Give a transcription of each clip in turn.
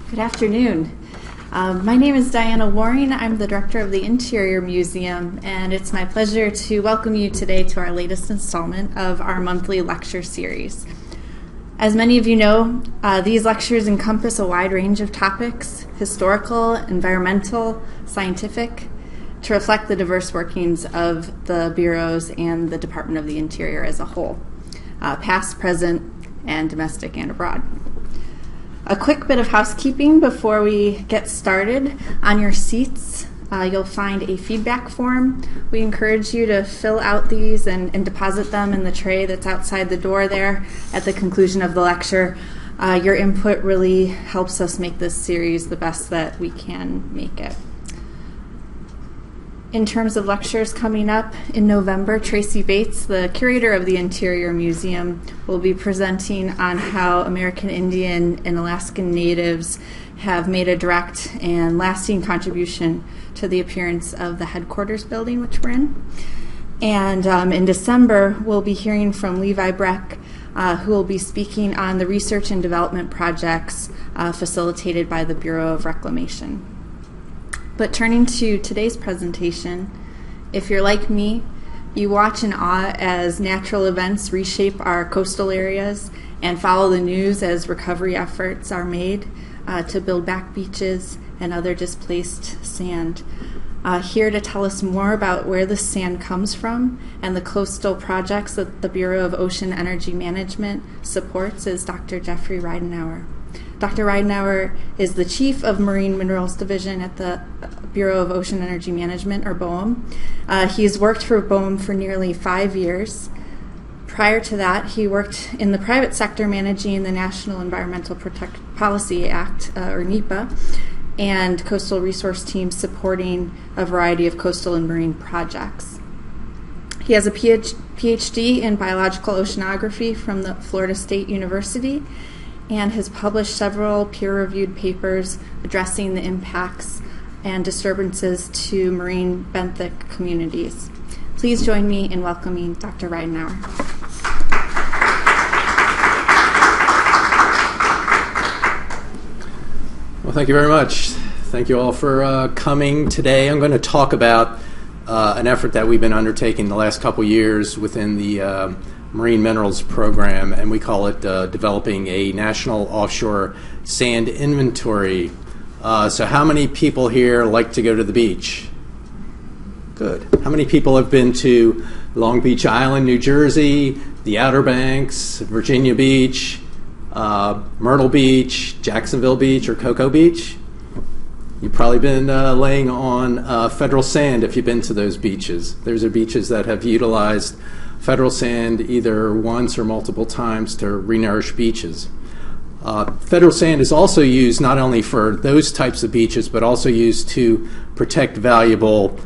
Good afternoon. My name is Diana Waring. I'm the director of the Interior Museum, and it's my pleasure to welcome you today to our latest installment of our monthly lecture series. As many of you know, these lectures encompass a wide range of topics, historical, environmental, scientific, to reflect the diverse workings of the bureaus and the Department of the Interior as a whole, past, present, and domestic and abroad. A quick bit of housekeeping before we get started. On your seats, you'll find a feedback form. We encourage you to fill out these and deposit them in the tray that's outside the door there at the conclusion of the lecture. Your input really helps us make this series the best that we can make it. In terms of lectures coming up in November, Tracy Bates, the curator of the Interior Museum, will be presenting on how American Indian and Alaskan natives have made a direct and lasting contribution to the appearance of the headquarters building, which we're in. And in December, we'll be hearing from Levi Breck, who will be speaking on the research and development projects facilitated by the Bureau of Reclamation. But turning to today's presentation, if you're like me, you watch in awe as natural events reshape our coastal areas and follow the news as recovery efforts are made to build back beaches and other displaced sand. Here to tell us more about where this sand comes from and the coastal projects that the Bureau of Ocean Energy Management supports is Dr. Jeffrey Reidenauer. Dr. Reidenauer is the Chief of Marine Minerals Division at the Bureau of Ocean Energy Management, or BOEM. He's worked for BOEM for nearly 5 years. Prior to that, he worked in the private sector managing the National Environmental Policy Act, or NEPA, and coastal resource teams supporting a variety of coastal and marine projects. He has a PhD in biological oceanography from the Florida State University and has published several peer-reviewed papers addressing the impacts and disturbances to marine benthic communities. Please join me in welcoming Dr. Reidenauer. Well, thank you very much. Thank you all for coming today. I'm going to talk about an effort that we've been undertaking the last couple years within the Marine Minerals Program, and we call it developing a National Offshore Sand Inventory. So how many people here like to go to the beach? Good. How many people have been to Long Beach Island, New Jersey, the Outer Banks, Virginia Beach, Myrtle Beach, Jacksonville Beach, or Cocoa Beach? You've probably been laying on federal sand if you've been to those beaches. Those are beaches that have utilized federal sand either once or multiple times to renourish beaches. Federal sand is also used not only for those types of beaches, but also used to protect valuable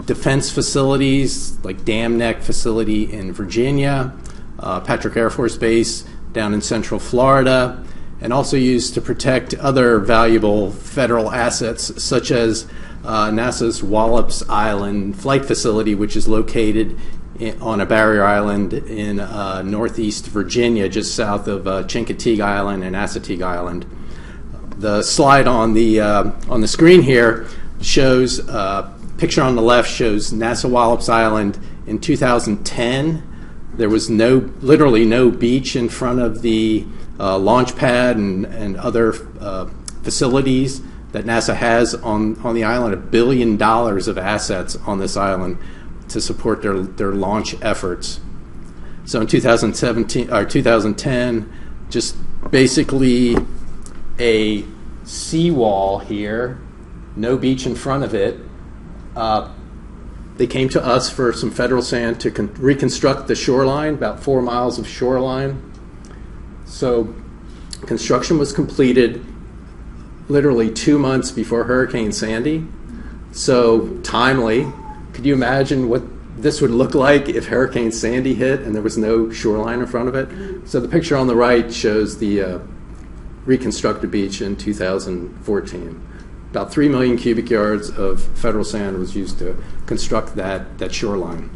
defense facilities like Dam Neck facility in Virginia, Patrick Air Force Base down in Central Florida, and also used to protect other valuable federal assets such as NASA's Wallops Island Flight Facility, which is located on a barrier island in northeast Virginia, just south of Chincoteague Island and Assateague Island. The slide on the screen here shows picture on the left shows NASA Wallops Island in 2010. There was literally no beach in front of the launch pad and other facilities that NASA has on the island. $1 billion of assets on this island to support their launch efforts. So in 2010, just basically a seawall here, no beach in front of it. They came to us for some federal sand to reconstruct the shoreline, about 4 miles of shoreline. So construction was completed literally 2 months before Hurricane Sandy. So timely. Could you imagine what this would look like if Hurricane Sandy hit and there was no shoreline in front of it? So the picture on the right shows the reconstructed beach in 2014. About 3 million cubic yards of federal sand was used to construct that shoreline.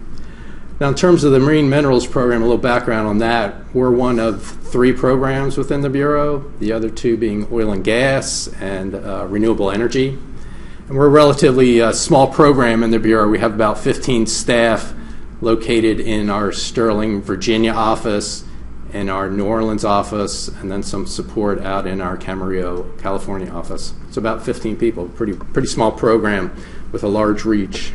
Now, in terms of the Marine Minerals Program, a little background on that, we're one of 3 programs within the Bureau, the other 2 being oil and gas and renewable energy. And we're a relatively small program in the Bureau. We have about 15 staff located in our Sterling, Virginia office, in our New Orleans office, and then some support out in our Camarillo, California office. It's about 15 people, pretty small program with a large reach.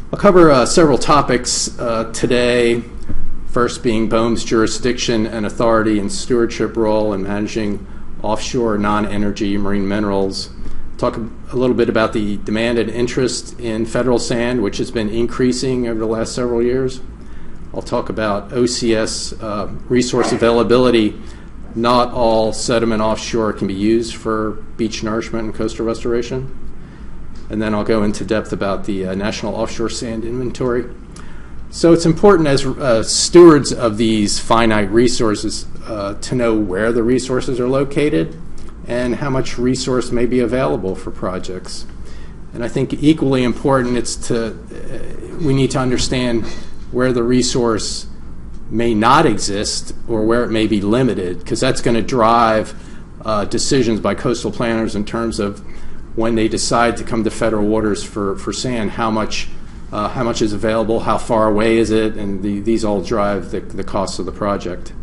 I'll cover several topics today, first being BOEM's jurisdiction and authority and stewardship role in managing offshore non-energy marine minerals. Talk a little bit about the demand and interest in federal sand, which has been increasing over the last several years. I'll talk about OCS resource availability. Not all sediment offshore can be used for beach nourishment and coastal restoration. And then I'll go into depth about the National Offshore Sand Inventory. So it's important as stewards of these finite resources to know where the resources are located and how much resource may be available for projects. And I think equally important, we need to understand where the resource may not exist or where it may be limited, because that's going to drive decisions by coastal planners in terms of when they decide to come to federal waters for sand, how much is available, how far away is it, and these all drive the cost of the project.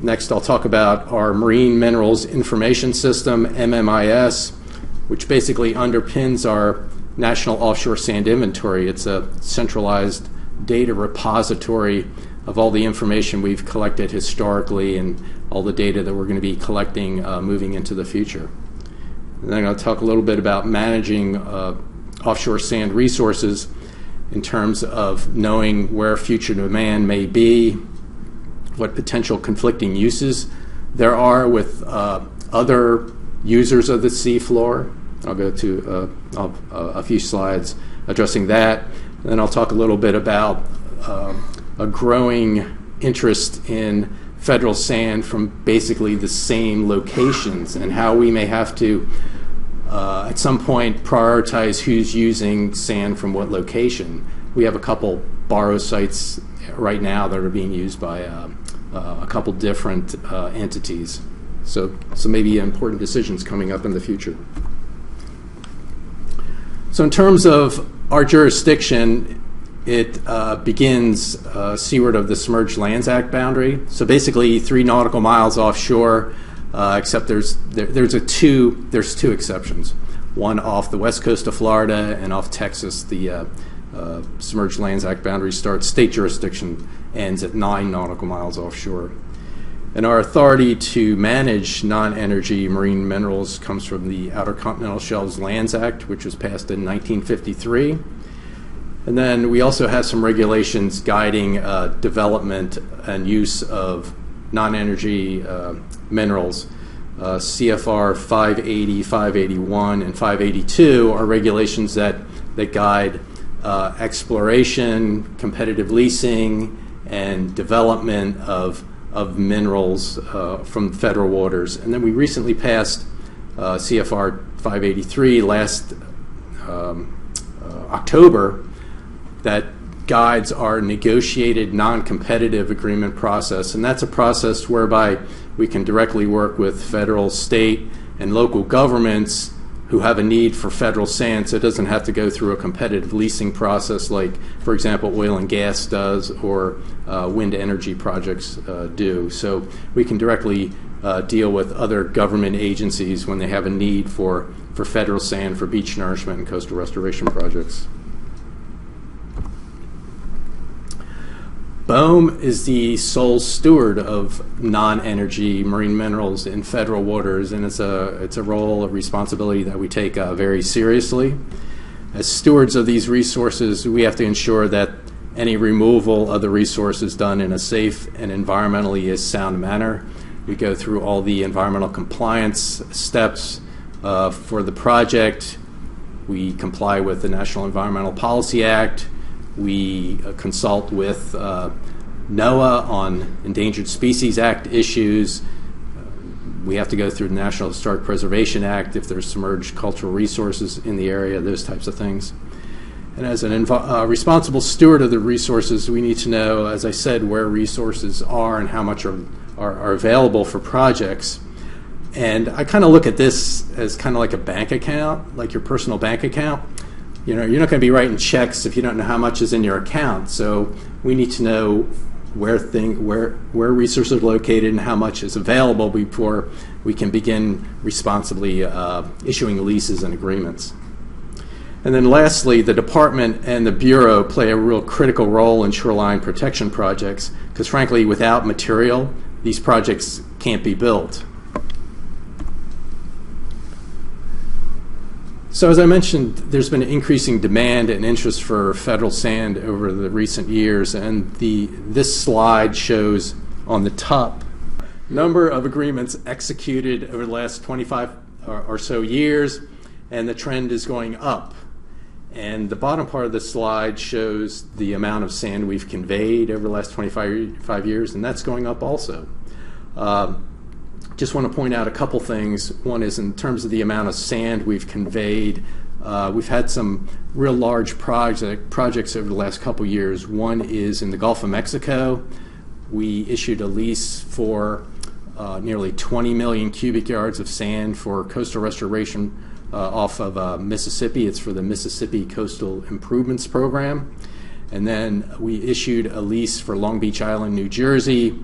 Next, I'll talk about our Marine Minerals Information System, MMIS, which basically underpins our National Offshore Sand Inventory. It's a centralized data repository of all the information we've collected historically and all the data that we're going to be collecting moving into the future. And then I'm going to talk a little bit about managing offshore sand resources in terms of knowing where future demand may be, what potential conflicting uses there are with other users of the seafloor. I'll go to a few slides addressing that. And then I'll talk a little bit about a growing interest in federal sand from basically the same locations and how we may have to at some point prioritize who's using sand from what location. We have a couple borrow sites right now that are being used by a couple different entities. So maybe important decisions coming up in the future. So in terms of our jurisdiction, it begins seaward of the Submerged Lands Act boundary. So basically 3 nautical miles offshore, except there's two exceptions. One off the west coast of Florida and off Texas. The Submerged Lands Act boundary starts. State jurisdiction ends at 9 nautical miles offshore. And our authority to manage non-energy marine minerals comes from the Outer Continental Shelves Lands Act, which was passed in 1953. And then we also have some regulations guiding development and use of non-energy minerals. CFR 580, 581, and 582 are regulations that guide exploration, competitive leasing, and development of minerals from federal waters. And then we recently passed CFR 583 last October that guides our negotiated non-competitive agreement process. And that's a process whereby we can directly work with federal, state, and local governments who have a need for federal sand, so it doesn't have to go through a competitive leasing process like, for example, oil and gas does or wind energy projects do. So we can directly deal with other government agencies when they have a need for federal sand for beach nourishment and coastal restoration projects. BOEM is the sole steward of non-energy marine minerals in federal waters, and it's a role, a responsibility that we take very seriously. As stewards of these resources, we have to ensure that any removal of the resource is done in a safe and environmentally sound manner. We go through all the environmental compliance steps for the project. We comply with the National Environmental Policy Act. We consult with NOAA on Endangered Species Act issues. We have to go through the National Historic Preservation Act if there's submerged cultural resources in the area, those types of things. And as a responsible steward of the resources, we need to know, as I said, where resources are and how much are available for projects. And I kind of look at this as kind of like a bank account, like your personal bank account. You know, you're not going to be writing checks if you don't know how much is in your account. So we need to know where resources are located and how much is available before we can begin responsibly issuing leases and agreements. And then lastly, the department and the Bureau play a real critical role in shoreline protection projects because frankly, without material, these projects can't be built. So as I mentioned, there's been increasing demand and interest for federal sand over the recent years, and this slide shows on the top number of agreements executed over the last 25 or so years, and the trend is going up. And the bottom part of the slide shows the amount of sand we've conveyed over the last 25 years, and that's going up also. Just want to point out a couple things. One is in terms of the amount of sand we've conveyed. We've had some real large projects over the last couple years. One is in the Gulf of Mexico. We issued a lease for nearly 20 million cubic yards of sand for coastal restoration off of Mississippi. It's for the Mississippi Coastal Improvements Program. And then we issued a lease for Long Beach Island, New Jersey,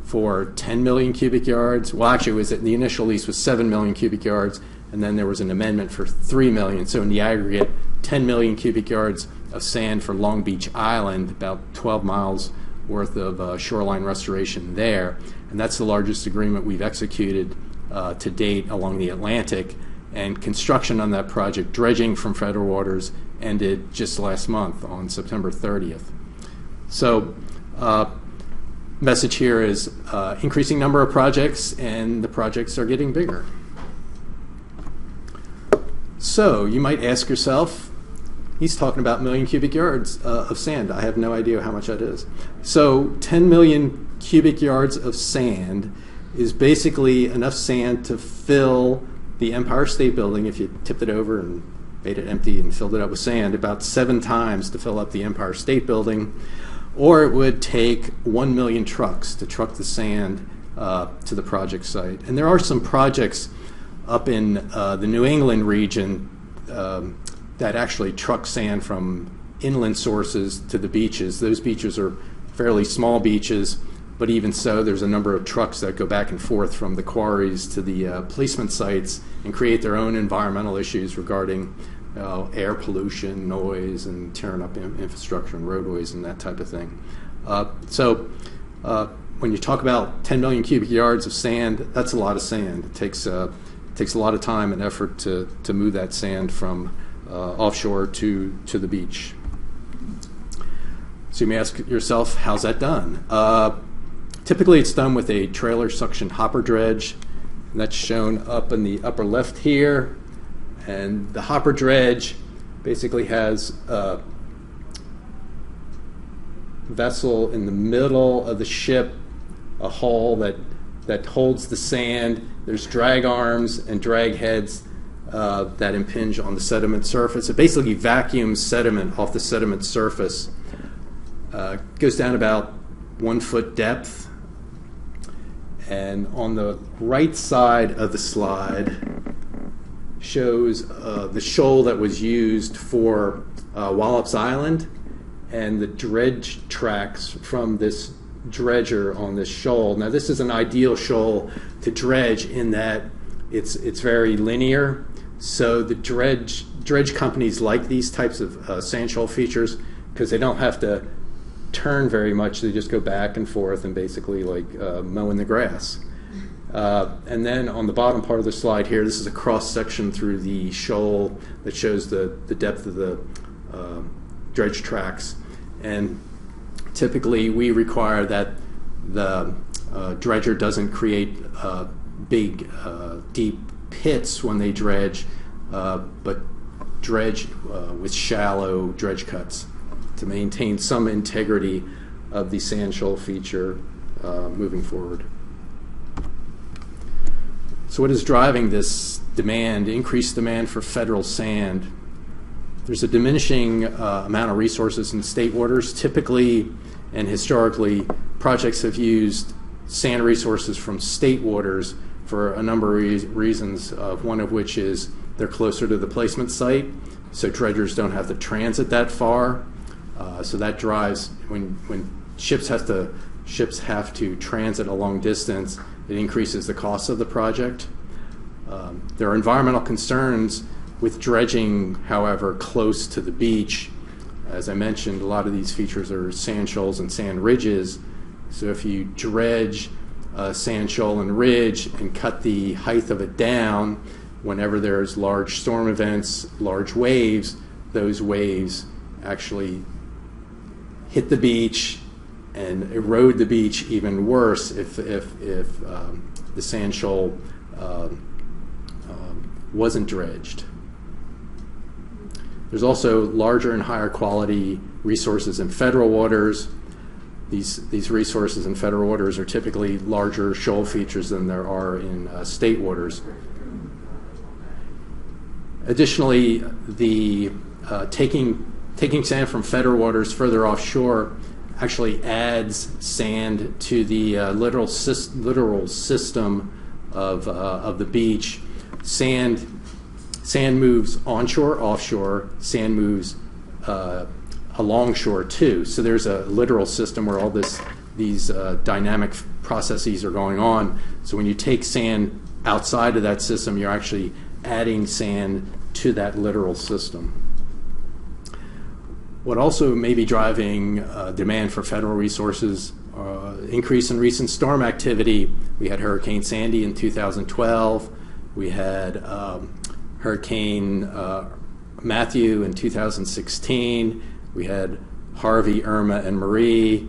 for 10 million cubic yards. Well, actually, the initial lease was 7 million cubic yards, and then there was an amendment for 3 million. So in the aggregate, 10 million cubic yards of sand for Long Beach Island, about 12 miles worth of shoreline restoration there. And that's the largest agreement we've executed to date along the Atlantic. And construction on that project, dredging from federal waters, ended just last month on September 30th. So, message here is increasing number of projects, and the projects are getting bigger. So you might ask yourself, he's talking about million cubic yards of sand. I have no idea how much that is. So 10 million cubic yards of sand is basically enough sand to fill the Empire State Building if you tipped it over and made it empty and filled it up with sand, about 7 times to fill up the Empire State Building. Or it would take 1 million trucks to truck the sand to the project site. And there are some projects up in the New England region that actually truck sand from inland sources to the beaches. Those beaches are fairly small beaches, but even so, there's a number of trucks that go back and forth from the quarries to the placement sites and create their own environmental issues regarding air pollution, noise, and tearing up infrastructure and roadways and that type of thing. So when you talk about 10 million cubic yards of sand, that's a lot of sand. It takes a lot of time and effort to move that sand from offshore to the beach. So you may ask yourself, how's that done? Typically it's done with a trailer suction hopper dredge, and that's shown up in the upper left here. And the hopper dredge basically has a vessel in the middle of the ship, a hull that holds the sand. There's drag arms and drag heads that impinge on the sediment surface. It basically vacuums sediment off the sediment surface. Goes down about 1 foot depth. And on the right side of the slide shows the shoal that was used for Wallops Island and the dredge tracks from this dredger on this shoal. Now this is an ideal shoal to dredge in that it's very linear. So the dredge companies like these types of sand shoal features because they don't have to turn very much. They just go back and forth and basically like mowing the grass. And then on the bottom part of the slide here, this is a cross section through the shoal that shows the depth of the dredge tracks. And typically we require that the dredger doesn't create big, deep pits when they dredge, but dredge with shallow dredge cuts to maintain some integrity of the sand shoal feature moving forward. So what is driving this demand, increased demand for federal sand? there's a diminishing amount of resources in state waters. Typically and historically, projects have used sand resources from state waters for a number of reasons, one of which is they're closer to the placement site, so dredgers don't have to transit that far. So that drives, when ships have to transit a long distance, it increases the cost of the project. There are environmental concerns with dredging, however, close to the beach. As I mentioned, a lot of these features are sand shoals and sand ridges. So if you dredge a sand shoal and ridge and cut the height of it down, whenever there's large storm events, large waves, those waves actually hit the beach and erode the beach even worse if the sand shoal wasn't dredged. There's also larger and higher quality resources in federal waters. These resources in federal waters are typically larger shoal features than there are in state waters. Additionally, the taking sand from federal waters further offshore actually adds sand to the literal system of the beach. Sand moves onshore, offshore. Sand moves alongshore too. So there's a literal system where all these dynamic processes are going on. So when you take sand outside of that system, you're actually adding sand to that literal system. What also may be driving demand for federal resources, increase in recent storm activity. We had Hurricane Sandy in 2012. We had Hurricane Matthew in 2016. We had Harvey, Irma, and Marie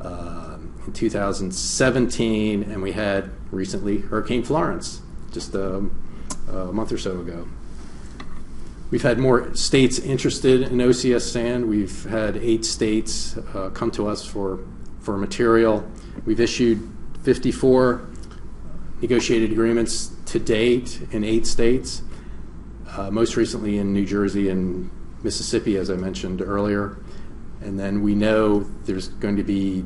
in 2017. And we had recently Hurricane Florence just a month or so ago. We've had more states interested in OCS sand. We've had 8 states come to us for material. We've issued 54 negotiated agreements to date in 8 states, most recently in New Jersey and Mississippi, as I mentioned earlier. And then we know there's going to be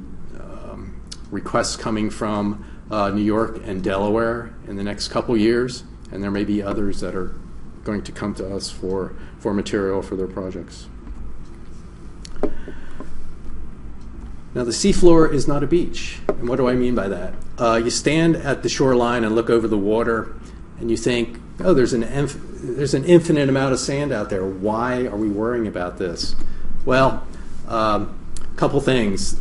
requests coming from New York and Delaware in the next couple years, and there may be others that are going to come to us for material for their projects. Now, the seafloor is not a beach. And what do I mean by that? You stand at the shoreline and look over the water, and you think, oh, there's an infinite amount of sand out there. Why are we worrying about this? Well, a couple things.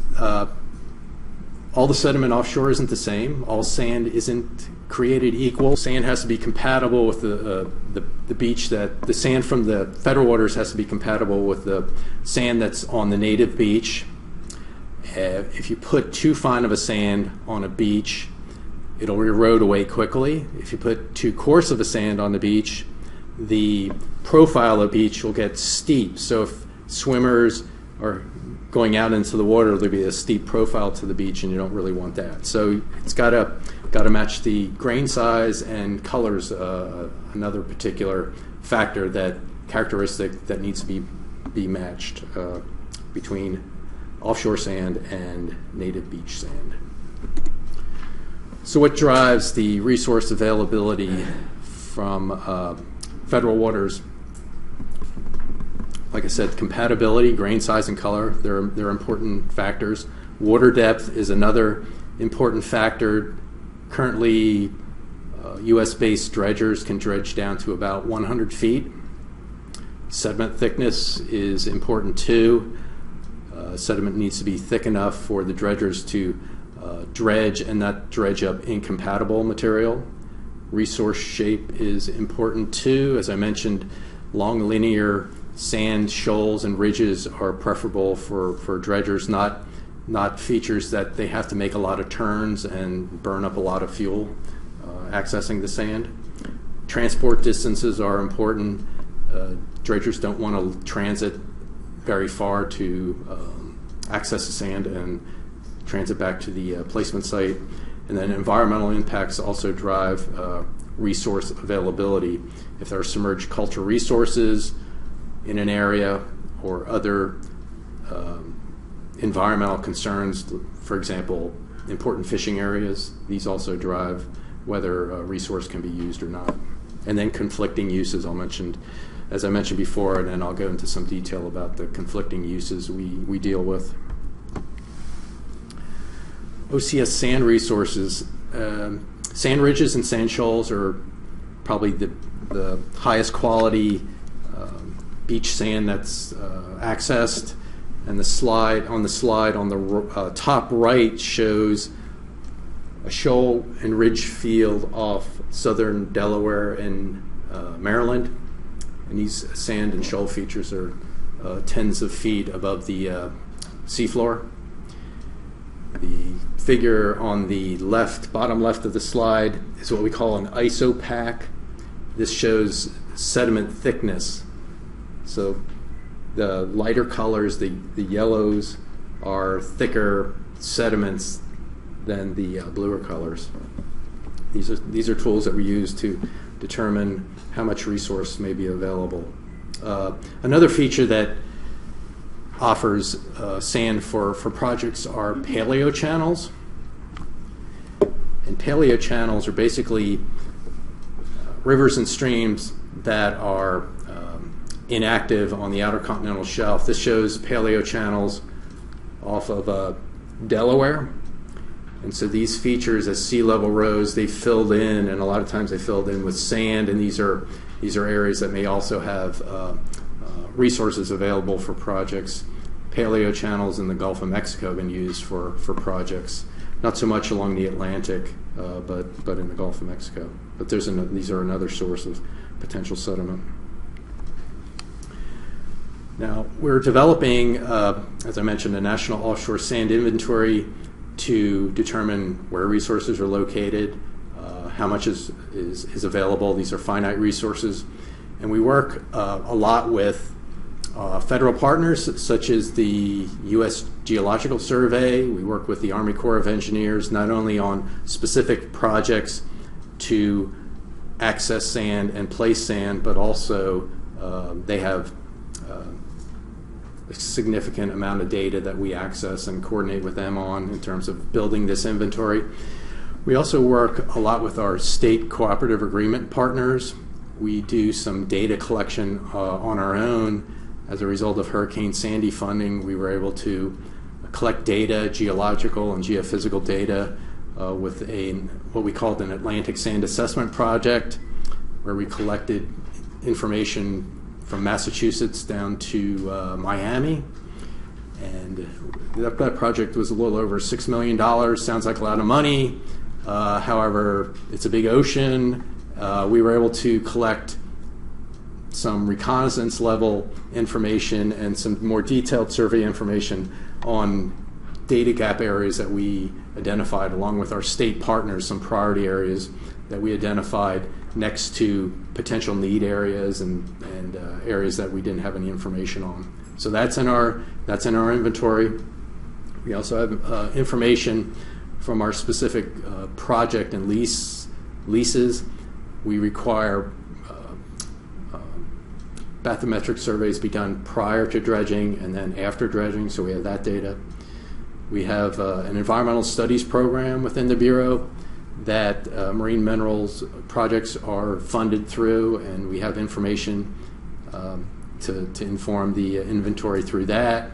All the sediment offshore isn't the same. All sand isn't created equal. Sand has to be compatible with the beach the sand from the federal waters has to be compatible with the sand that's on the native beach. If you put too fine of a sand on a beach, it'll erode away quickly. If you put too coarse of a sand on the beach, the profile of the beach will get steep. So if swimmers are going out into the water, there'll be a steep profile to the beach, and you don't really want that. So it's got to match the grain size, and colors another particular characteristic that needs to be matched between offshore sand and native beach sand. So what drives the resource availability from federal waters? Like I said, compatibility, grain size, and color, they're important factors. Water depth is another important factor. Currently, U.S.-based dredgers can dredge down to about 100 feet. Sediment thickness is important too. Sediment needs to be thick enough for the dredgers to dredge and not dredge up incompatible material. Resource shape is important too. As I mentioned, long linear sand shoals and ridges are preferable for dredgers, not features that they have to make a lot of turns and burn up a lot of fuel accessing the sand. Transport distances are important. Dredgers don't want to transit very far to access the sand and transit back to the placement site. And then environmental impacts also drive resource availability. If there are submerged culture resources, in an area or other environmental concerns, for example, important fishing areas. These also drive whether a resource can be used or not. And then conflicting uses, as I mentioned before, and then I'll go into some detail about the conflicting uses we deal with. OCS sand resources. Sand ridges and sand shoals are probably the highest quality beach sand that's accessed. And the slide on the top right shows a shoal and ridge field off southern Delaware and Maryland. And these sand and shoal features are tens of feet above the seafloor. The figure on the bottom left of the slide is what we call an isopack. This shows sediment thickness. So the lighter colors, the yellows, are thicker sediments than the bluer colors. These are tools that we use to determine how much resource may be available. Another feature that offers sand for projects are paleochannels. And paleochannels are basically rivers and streams that are inactive on the outer continental shelf. This shows paleochannels off of Delaware. And so these features, as sea level rose, they filled in, and a lot of times they filled in with sand, and these are areas that may also have resources available for projects. Paleochannels in the Gulf of Mexico have been used for projects, not so much along the Atlantic, but in the Gulf of Mexico. But these are another source of potential sediment. Now, we're developing, as I mentioned, a National Offshore Sand Inventory to determine where resources are located, how much is available. These are finite resources. And we work a lot with federal partners, such as the U.S. Geological Survey. We work with the Army Corps of Engineers, not only on specific projects to access sand and place sand, but also they have a significant amount of data that we access and coordinate with them on in terms of building this inventory. We also work a lot with our state cooperative agreement partners. We do some data collection on our own. As a result of Hurricane Sandy funding, we were able to collect data, geological and geophysical data, with what we called an Atlantic Sand Assessment Project, where we collected information from Massachusetts down to Miami. And that project was a little over $6 million. Sounds like a lot of money. However, it's a big ocean. We were able to collect some reconnaissance level information and some more detailed survey information on data gap areas that we identified, along with our state partners, some priority areas that we identified next to potential need areas and areas that we didn't have any information on. So that's in our inventory. We also have information from our specific project and leases. We require bathymetric surveys be done prior to dredging and then after dredging, so we have that data. We have an environmental studies program within the Bureau that marine minerals projects are funded through, and we have information to inform the inventory through that.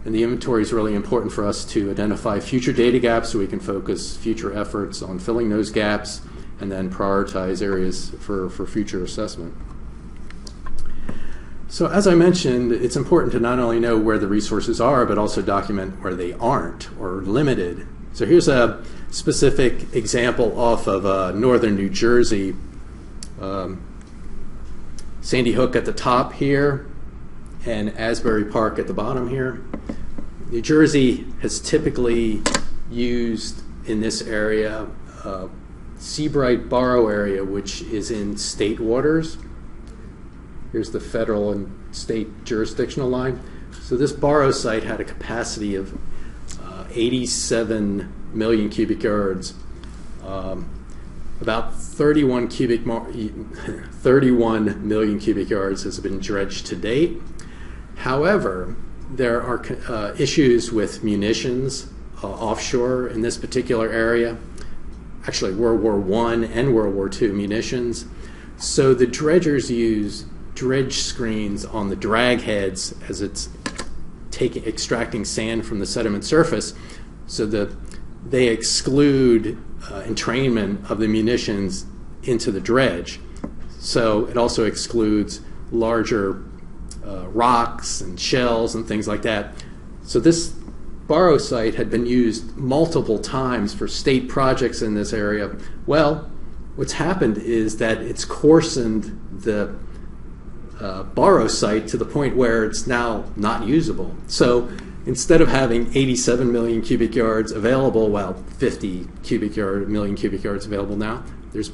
And the inventory is really important for us to identify future data gaps so we can focus future efforts on filling those gaps and then prioritize areas for future assessment. So as I mentioned, it's important to not only know where the resources are, but also document where they aren't or limited. So here's a specific example off of northern New Jersey. Sandy Hook at the top here and Asbury Park at the bottom here. New Jersey has typically used in this area Seabright Barrow area, which is in state waters. Here's the federal and state jurisdictional line. So this Barrow site had a capacity of 87 million cubic yards. About 31 million cubic yards has been dredged to date. However, there are issues with munitions offshore in this particular area. Actually, World War I and World War II munitions. So the dredgers use dredge screens on the drag heads as it's extracting sand from the sediment surface, so that they exclude entrainment of the munitions into the dredge. So it also excludes larger rocks and shells and things like that. So this borrow site had been used multiple times for state projects in this area. Well, what's happened is that it's coarsened the borrow site to the point where it's now not usable. So instead of having 87 million cubic yards available, well, 50 million cubic yards available now, there's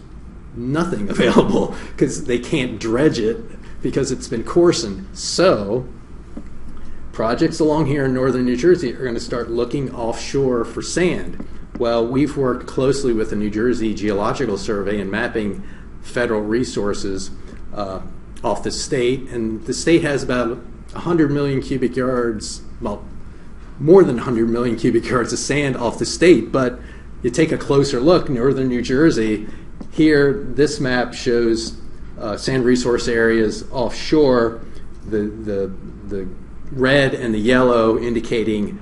nothing available because they can't dredge it because it's been coarsened. So projects along here in northern New Jersey are going to start looking offshore for sand. Well, we've worked closely with the New Jersey Geological Survey in mapping federal resources off the state, and the state has about 100 million cubic yards, well, more than 100 million cubic yards of sand off the state. But you take a closer look, northern New Jersey, here this map shows sand resource areas offshore, the red and the yellow indicating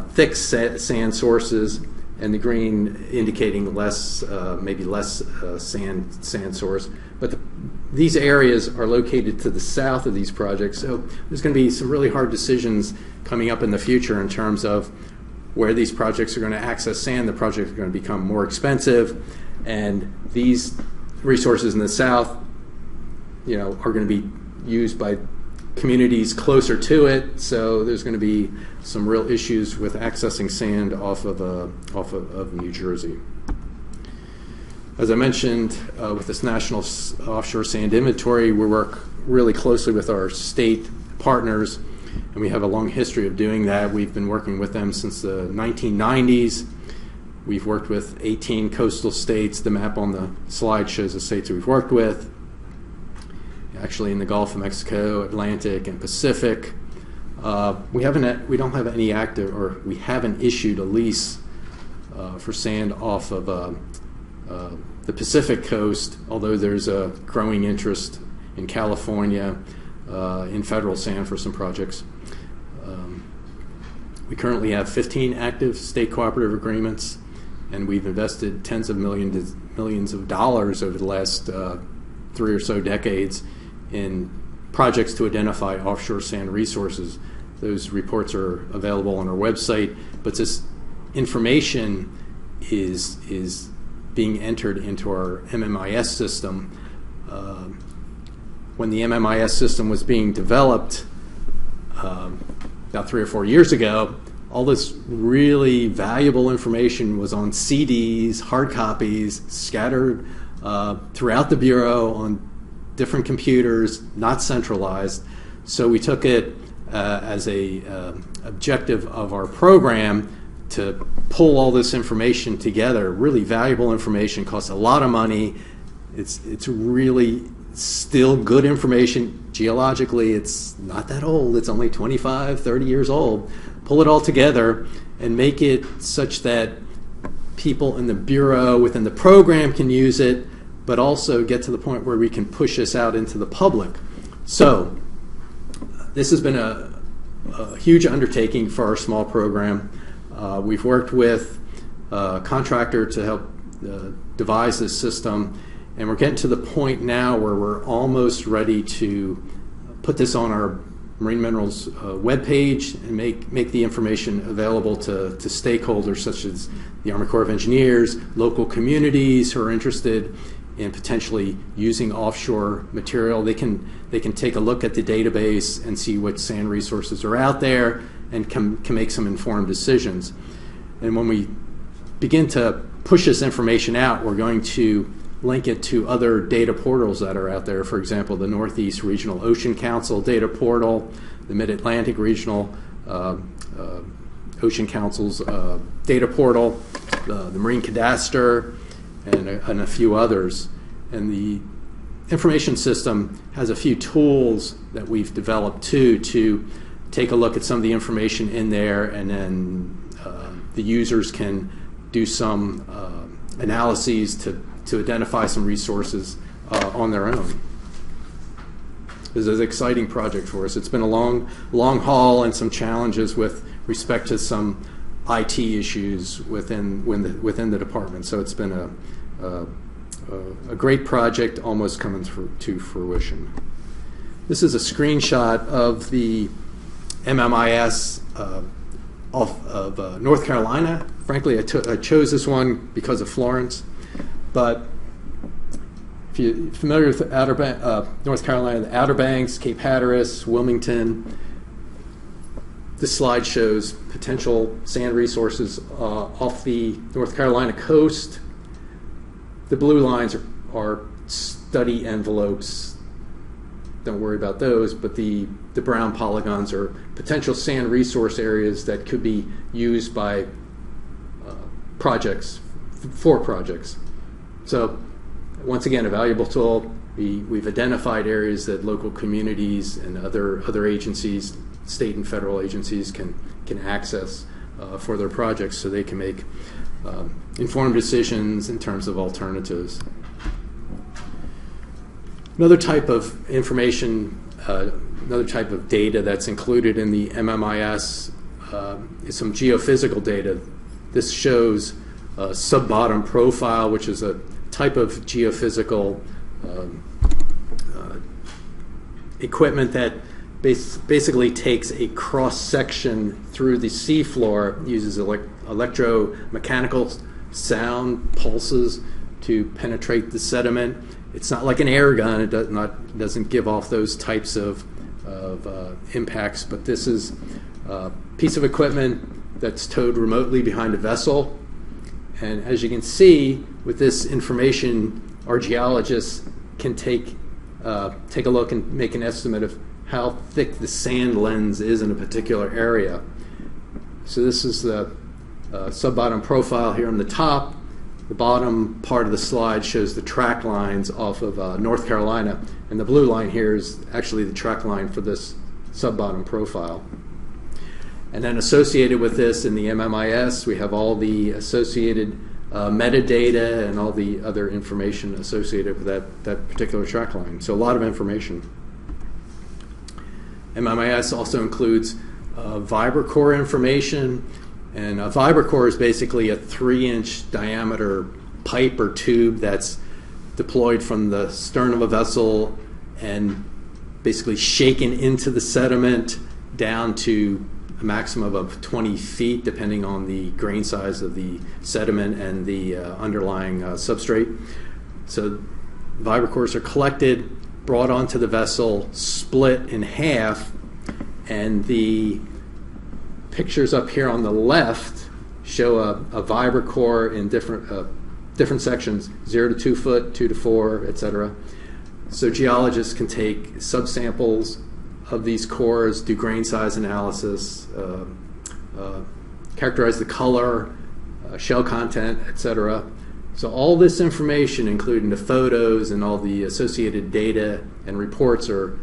thick sand sources, and the green indicating less, maybe less sand source. But these areas are located to the south of these projects, so there's going to be some really hard decisions coming up in the future in terms of where these projects are going to access sand. The projects are going to become more expensive, and these resources in the south, are going to be used by communities closer to it. So there's going to be some real issues with accessing sand off of New Jersey. As I mentioned, with this National Offshore Sand Inventory, we work really closely with our state partners, and we have a long history of doing that. We've been working with them since the 1990s. We've worked with 18 coastal states. The map on the slide shows the states that we've worked with. Actually, in the Gulf of Mexico, Atlantic, and Pacific. We don't have any active, or we haven't issued a lease for sand off of the Pacific coast, although there's a growing interest in California in federal sand for some projects. We currently have 15 active state cooperative agreements, and we've invested tens of millions of dollars over the last 3 or so decades in projects to identify offshore sand resources. Those reports are available on our website, but this information is being entered into our MMIS system. When the MMIS system was being developed about 3 or 4 years ago, all this really valuable information was on CDs, hard copies, scattered throughout the Bureau on different computers, not centralized. So we took it as a objective of our program to pull all this information together. Really valuable information, costs a lot of money. It's really still good information. Geologically, it's not that old. It's only 25, 30 years old. Pull it all together and make it such that people in the Bureau within the program can use it, but also get to the point where we can push this out into the public. So this has been a huge undertaking for our small program. We've worked with a contractor to help devise this system, and we're getting to the point now where we're almost ready to put this on our Marine Minerals webpage and make the information available to stakeholders such as the Army Corps of Engineers, local communities who are interested in potentially using offshore material. They can take a look at the database and see what sand resources are out there and can make some informed decisions. And when we begin to push this information out, we're going to link it to other data portals that are out there. For example, the Northeast Regional Ocean Council data portal, the Mid-Atlantic Regional Ocean Council's data portal, the Marine Cadastre, and a few others. And the information system has a few tools that we've developed too to take a look at some of the information in there, and then the users can do some analyses to identify some resources on their own. This is an exciting project for us. It's been a long haul and some challenges with respect to some IT issues within the department. So it's been a great project almost coming to fruition. This is a screenshot of the MMIS of North Carolina. Frankly, I chose this one because of Florence, but if you're familiar with North Carolina, the Outer Banks, Cape Hatteras, Wilmington, this slide shows potential sand resources off the North Carolina coast. The blue lines are study envelopes. Don't worry about those, but the brown polygons are potential sand resource areas that could be used by projects, for projects. So once again, a valuable tool. We've identified areas that local communities and other agencies, state and federal agencies, can access for their projects, so they can make informed decisions in terms of alternatives. Another type of information, another type of data that's included in the MMIS is some geophysical data. This shows a sub-bottom profile, which is a type of geophysical equipment that basically takes a cross-section through the seafloor, uses electromechanical sound pulses to penetrate the sediment. It's not like an air gun. It doesn't give off those types of impacts, but this is a piece of equipment that's towed remotely behind a vessel. And as you can see, with this information, our geologists can take a look and make an estimate of how thick the sand lens is in a particular area. So this is the sub-bottom profile here on the top. The bottom part of the slide shows the track lines off of North Carolina, and the blue line here is actually the track line for this sub-bottom profile. And then associated with this in the MMIS, we have all the associated metadata and all the other information associated with that particular track line. So a lot of information. MMIS also includes vibrocore information, and a vibrocore is basically a 3-inch diameter pipe or tube that's deployed from the stern of a vessel and basically shaken into the sediment down to a maximum of 20 feet, depending on the grain size of the sediment and the underlying substrate. So vibrocores are collected, brought onto the vessel, split in half, and the pictures up here on the left show a vibrocore in different sections, 0 to 2 foot, 2 to 4, etc. So geologists can take subsamples of these cores, do grain size analysis, characterize the color, shell content, etc. So all this information, including the photos and all the associated data and reports, are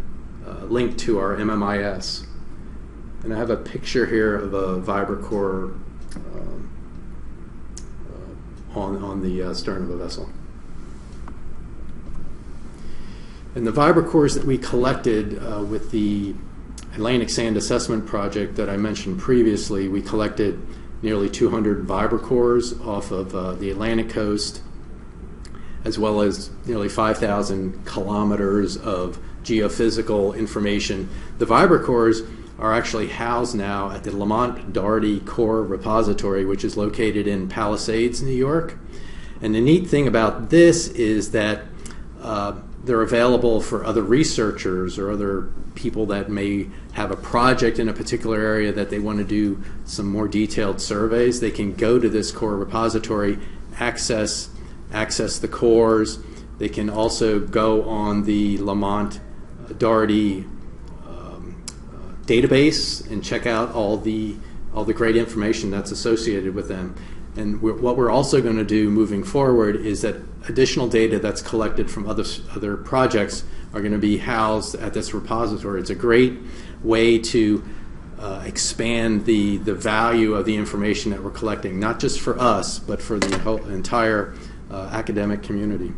linked to our MMIS. And I have a picture here of a vibrocore on the stern of a vessel. And the vibrocores that we collected with the Atlantic Sand Assessment Project that I mentioned previously, we collected nearly 200 vibrocores off of the Atlantic coast, as well as nearly 5,000 kilometers of geophysical information. The vibrocores are actually housed now at the Lamont Doherty Core Repository, which is located in Palisades, New York. And the neat thing about this is that they're available for other researchers or other people that may have a project in a particular area that they want to do some more detailed surveys. They can go to this core repository, access the cores. They can also go on the Lamont Doherty database and check out all the great information that's associated with them. And what we're also going to do moving forward is that additional data that's collected from other projects are going to be housed at this repository. It's a great way to expand the value of the information that we're collecting, not just for us, but for the whole entire academic community.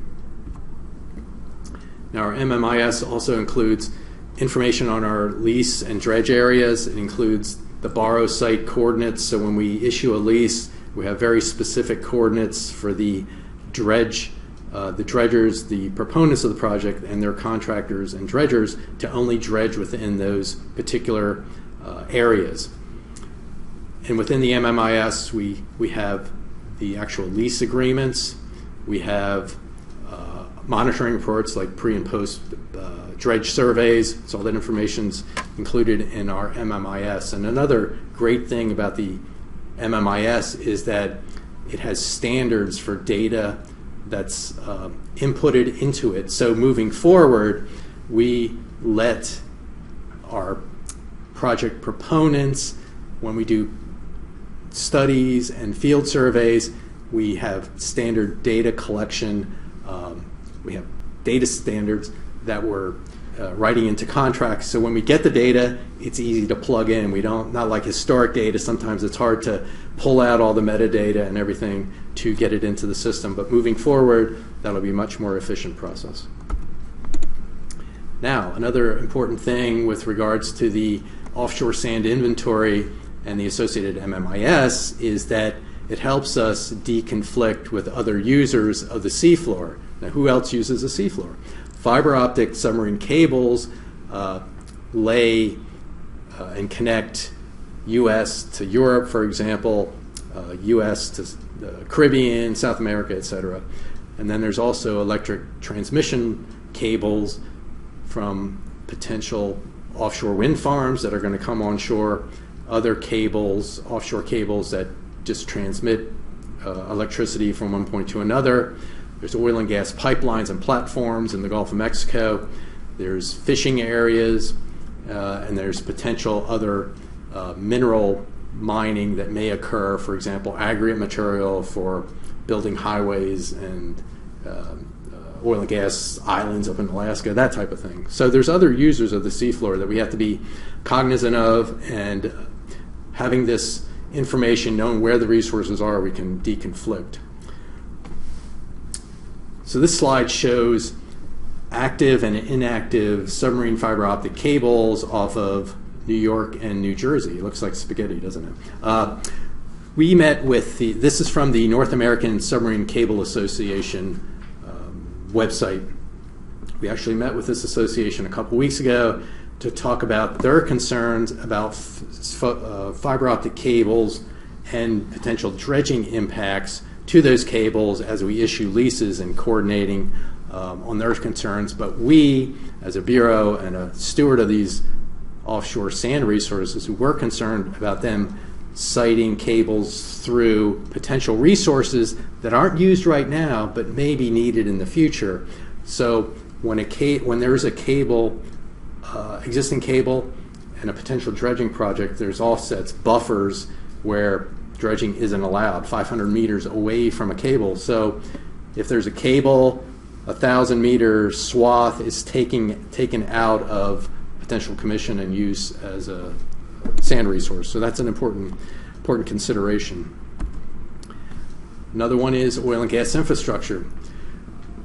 Now, our MMIS also includes information on our lease and dredge areas. It includes the borrow site coordinates. So when we issue a lease, we have very specific coordinates for the dredge, the dredgers, the proponents of the project, and their contractors and dredgers to only dredge within those particular areas. And within the MMIS, we have the actual lease agreements. We have monitoring reports like pre and post dredge surveys. So all that information's included in our MMIS. And another great thing about the MMIS is that it has standards for data that's inputted into it. So moving forward, we let our project proponents, when we do studies and field surveys, we have standard data collection. We have data standards that we're writing into contracts. So when we get the data, it's easy to plug in. We don't, not like historic data, sometimes it's hard to pull out all the metadata and everything to get it into the system. But moving forward, that'll be a much more efficient process. Now, another important thing with regards to the offshore sand inventory and the associated MMIS is that it helps us deconflict with other users of the seafloor. Now, who else uses the seafloor? Fiberoptic submarine cables lay and connect U.S. to Europe, for example, U.S. to the Caribbean, South America, etc. And then there's also electric transmission cables from potential offshore wind farms that are going to come onshore, other cables, offshore cables that just transmit electricity from one point to another. There's oil and gas pipelines and platforms in the Gulf of Mexico. There's fishing areas, and there's potential other mineral mining that may occur, for example, aggregate material for building highways and oil and gas islands up in Alaska, that type of thing. So there's other users of the seafloor that we have to be cognizant of, and having this information, knowing where the resources are, we can deconflict. So this slide shows active and inactive submarine fiber optic cables off of New York and New Jersey. It looks like spaghetti, doesn't it? We met with this is from the North American Submarine Cable Association website. We actually met with this association a couple weeks ago to talk about their concerns about fiber optic cables and potential dredging impacts to those cables as we issue leases and coordinating on their concerns. But we, as a bureau and a steward of these offshore sand resources, we're concerned about them siting cables through potential resources that aren't used right now but may be needed in the future. So when there's a cable, existing cable, and a potential dredging project, there's offsets, buffers where dredging isn't allowed, 500 meters away from a cable. So if there's a cable, 1,000-meter swath is taken out of potential commission and use as a sand resource. So that's an important consideration. Another one is oil and gas infrastructure.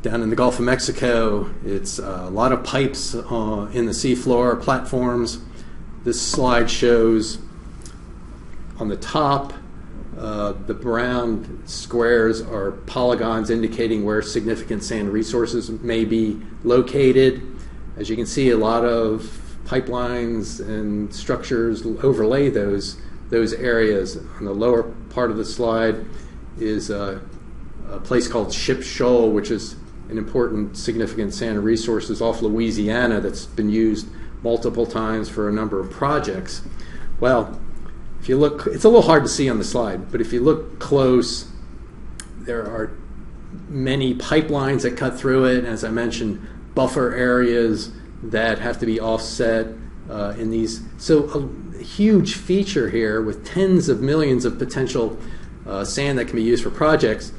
Down in the Gulf of Mexico, it's a lot of pipes in the seafloor, platforms. This slide shows on the top, the brown squares are polygons indicating where significant sand resources may be located. As you can see, a lot of pipelines and structures overlay those areas. On the lower part of the slide is a place called Ship Shoal, which is an important, significant sand resources off Louisiana that's been used multiple times for a number of projects. Well, if you look, it's a little hard to see on the slide, but if you look close, there are many pipelines that cut through it, and as I mentioned, buffer areas that have to be offset in these. So a huge feature here with tens of millions of potential sand that can be used for projects,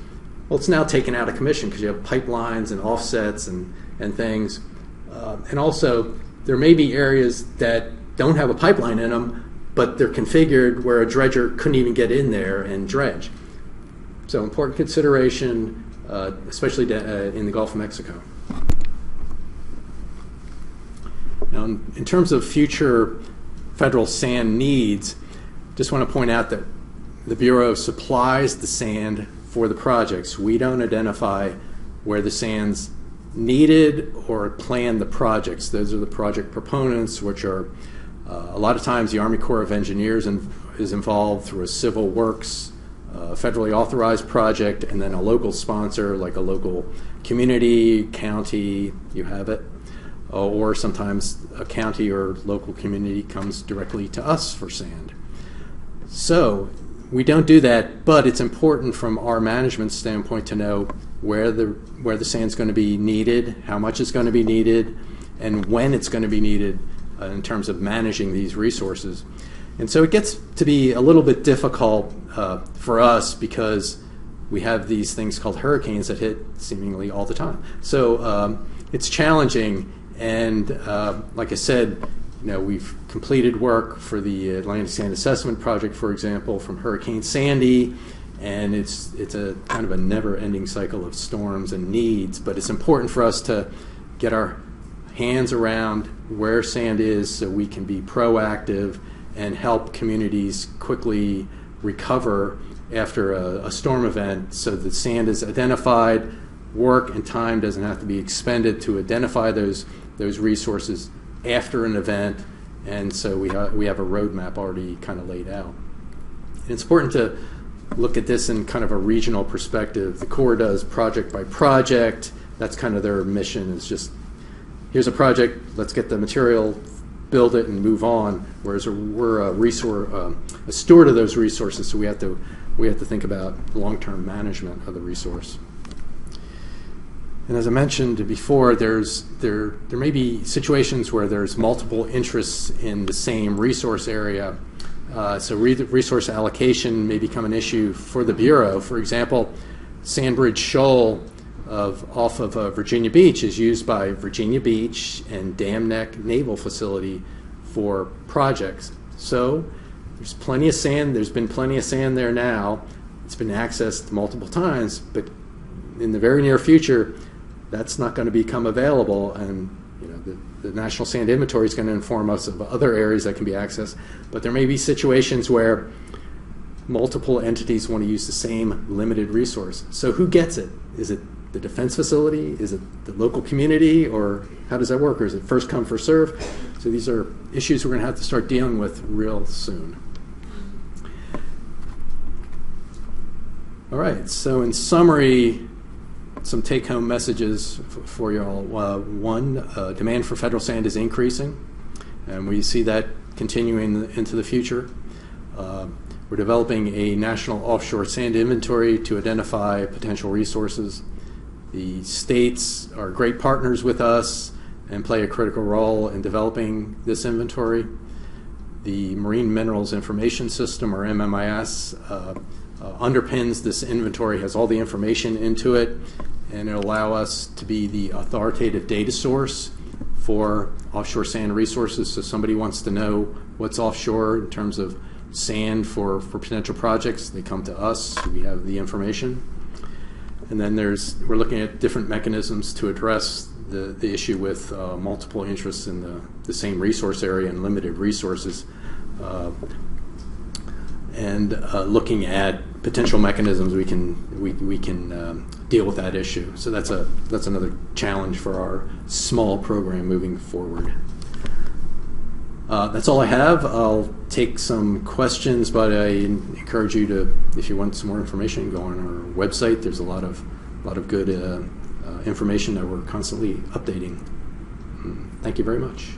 well, it's now taken out of commission because you have pipelines and offsets and things. And also, there may be areas that don't have a pipeline in them, but they're configured where a dredger couldn't even get in there and dredge. So important consideration, especially in the Gulf of Mexico. Now, in terms of future federal sand needs, just want to point out that the Bureau supplies the sand for the projects. We don't identify where the sand's needed or plan the projects. Those are the project proponents, which are a lot of times the Army Corps of Engineers is involved through a civil works, federally authorized project, and then a local sponsor like a local community, county, you have it. Or sometimes a county or local community comes directly to us for sand. So we don't do that, but it's important from our management standpoint to know where the sand's going to be needed, how much it's going to be needed, and when it's going to be needed in terms of managing these resources. And so it gets to be a little bit difficult for us because we have these things called hurricanes that hit seemingly all the time. So it's challenging. And like I said, we've completed work for the Atlantic Sand Assessment Project, for example, from Hurricane Sandy, and it's a kind of a never-ending cycle of storms and needs. But it's important for us to get our hands around where sand is so we can be proactive and help communities quickly recover after a storm event, so that sand is identified. Work and time doesn't have to be expended to identify those resources after an event, and so we have a roadmap already kind of laid out. And it's important to look at this in kind of a regional perspective. The Corps does project by project. That's kind of their mission, is just, here's a project, let's get the material, build it, and move on. Whereas we're a steward of those resources, so we have to think about long-term management of the resource. And as I mentioned before, there may be situations where there's multiple interests in the same resource area. So resource allocation may become an issue for the Bureau. For example, Sandbridge Shoal off of Virginia Beach is used by Virginia Beach and Dam Neck Naval Facility for projects. So there's plenty of sand. There's been plenty of sand there now. It's been accessed multiple times, but in the very near future, that's not going to become available, and the National Sand Inventory is going to inform us of other areas that can be accessed. But there may be situations where multiple entities want to use the same limited resource. So who gets it? Is it the defense facility? Is it the local community? Or how does that work? Or is it first come, first serve? So these are issues we're going to have to start dealing with real soon. All right, so in summary, some take-home messages for you all. One, demand for federal sand is increasing, and we see that continuing into the future. We're developing a National Offshore Sand Inventory to identify potential resources. The states are great partners with us and play a critical role in developing this inventory. The Marine Minerals Information System, or MMIS, underpins this inventory, has all the information into it, and it'll allow us to be the authoritative data source for offshore sand resources. So somebody wants to know what's offshore in terms of sand for potential projects, they come to us, we have the information. And then we're looking at different mechanisms to address the issue with multiple interests in the same resource area and limited resources, and looking at potential mechanisms we can deal with that issue. So that's another challenge for our small program moving forward. That's all I have. I'll take some questions, but I encourage you to, if you want some more information, go on our website. There's a lot of good information that we're constantly updating. Thank you very much.